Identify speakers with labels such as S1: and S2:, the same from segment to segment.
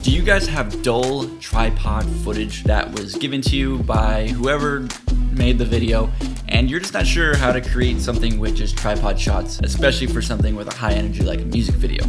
S1: Do you guys have dull tripod footage that was given to you by whoever made the video, and you're just not sure how to create something with just tripod shots, especially for something with a high energy like a music video?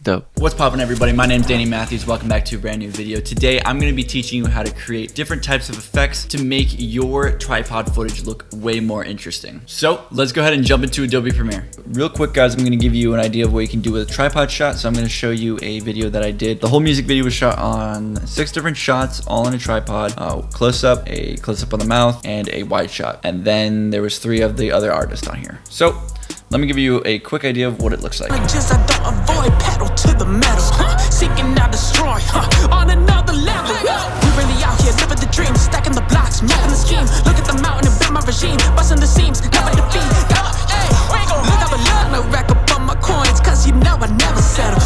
S1: Dope. What's poppin', everybody? My name's Danny Matthews. Welcome back to a brand new video. Today I'm going to be teaching you how to create different types of effects to make your tripod footage look way more interesting. So let's go ahead and jump into Adobe Premiere. Real quick, guys, I'm going to give you an idea of what you can do with a tripod shot. So I'm going to show you a video that I did. The whole music video was shot on 6 different shots, all on a tripod. Close-up, a close-up on the mouth, and a wide shot. And then there was 3 of the other artists on here. So let me give you a quick idea of what it looks like.
S2: I don't avoid pedal to the metal, seeking out destroy, on another level. We really out here living the dream, stacking the blocks, mapping the scheme. Look at the mountain and build my regime, busting the seams, never defeat. Look up a lot, no rack up on my coins, cause you know I never settle.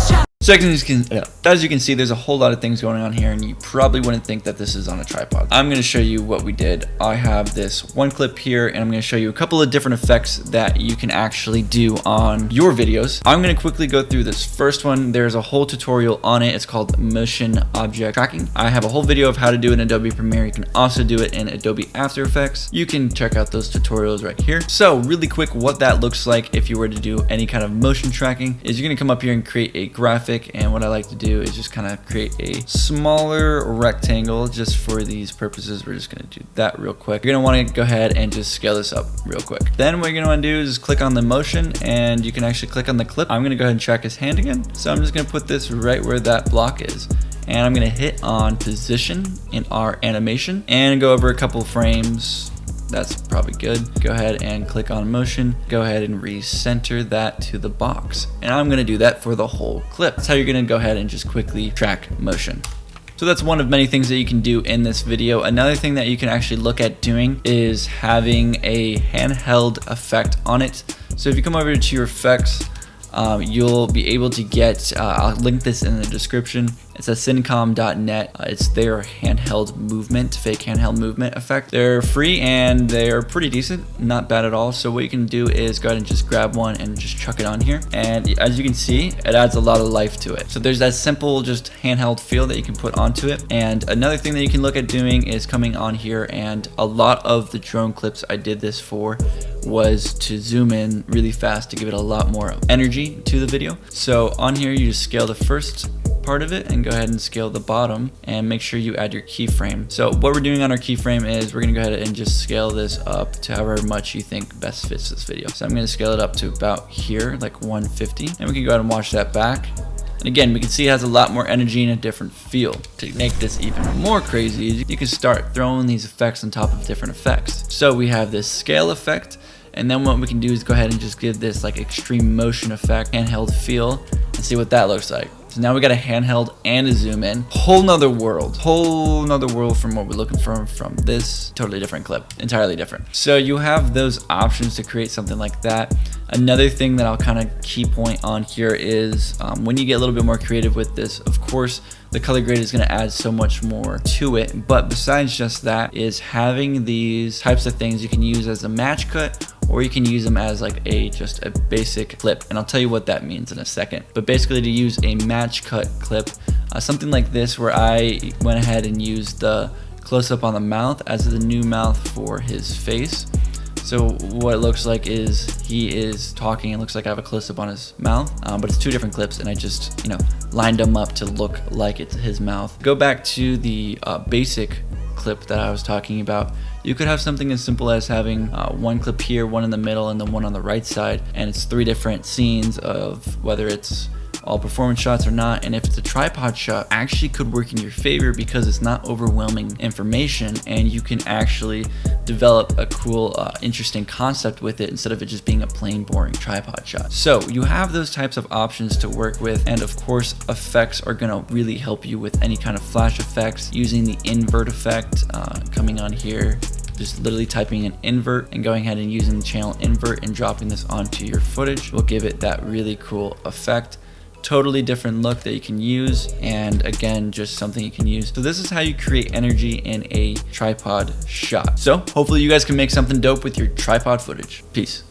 S1: So as you can see, there's a whole lot of things going on here, and you probably wouldn't think that this is on a tripod. I'm going to show you what we did. I have this one clip here, and I'm going to show you a couple of different effects that you can actually do on your videos. I'm going to quickly go through this first one. There's a whole tutorial on it. It's called motion object tracking. I have a whole video of how to do it in Adobe Premiere. You can also do it in Adobe After Effects. You can check out those tutorials right here. So really quick, what that looks like if you were to do any kind of motion tracking is you're going to come up here and create a graphic. And what I like to do is just kind of create a smaller rectangle just for these purposes. We're just going to do that real quick. You're going to want to go ahead and just scale this up real quick. Then what you're going to want to do is click on the motion, and you can actually click on the clip. I'm going to go ahead and track his hand again. So I'm just going to put this right where that block is. And I'm going to hit on position in our animation and go over a couple frames. That's probably good. Go ahead and click on motion. Go ahead and recenter that to the box. And I'm gonna do that for the whole clip. That's how you're gonna go ahead and just quickly track motion. So that's one of many things that you can do in this video. Another thing that you can actually look at doing is having a handheld effect on it. So if you come over to your effects, you'll be able to get, I'll link this in the description. It's a syncom.net. It's their handheld movement, fake handheld movement effect. They're free and they're pretty decent, not bad at all. So what you can do is go ahead and just grab one and just chuck it on here. And as you can see, it adds a lot of life to it. So there's that simple just handheld feel that you can put onto it. And another thing that you can look at doing is coming on here, and a lot of the drone clips I did this for was to zoom in really fast to give it a lot more energy to the video. So on here, you just scale the first part of it and go ahead and scale the bottom, and make sure you add your keyframe. So what we're doing on our keyframe is we're gonna go ahead and just scale this up to however much you think best fits this video. So I'm gonna scale it up to about here, like 150, and we can go ahead and watch that back. And again, we can see it has a lot more energy and a different feel. To make this even more crazy, you can start throwing these effects on top of different effects. So we have this scale effect, and then what we can do is go ahead and just give this like extreme motion effect, handheld feel, and see what that looks like. So now we got a handheld and a zoom in. Whole nother world from what we're looking for from this totally different clip, entirely different. So you have those options to create something like that. Another thing that I'll kind of key point on here is when you get a little bit more creative with this, of course, the color grade is going to add so much more to it. But besides just that is having these types of things you can use as a match cut, or you can use them as like just a basic clip. And I'll tell you what that means in a second. But basically, to use a match cut clip, something like this where I went ahead and used the close up on the mouth as the new mouth for his face. So what it looks like is he is talking. It looks like I have a close up on his mouth, but it's 2 different clips, and I just, lined them up to look like it's his mouth. Go back to the basic clip that I was talking about. You could have something as simple as having one clip here, one in the middle, and then one on the right side, and it's 3 different scenes of whether it's all performance shots or not. And if it's a tripod shot, actually could work in your favor because it's not overwhelming information, and you can actually develop a cool interesting concept with it instead of it just being a plain boring tripod shot. So you have those types of options to work with, and of course effects are going to really help you with any kind of flash effects. Using the invert effect, coming on here, just literally typing in invert and going ahead and using the channel invert and dropping this onto your footage will give it that really cool effect. Totally different look that you can use, and again, just something you can use. So this is how you create energy in a tripod shot. So hopefully you guys can make something dope with your tripod footage. Peace.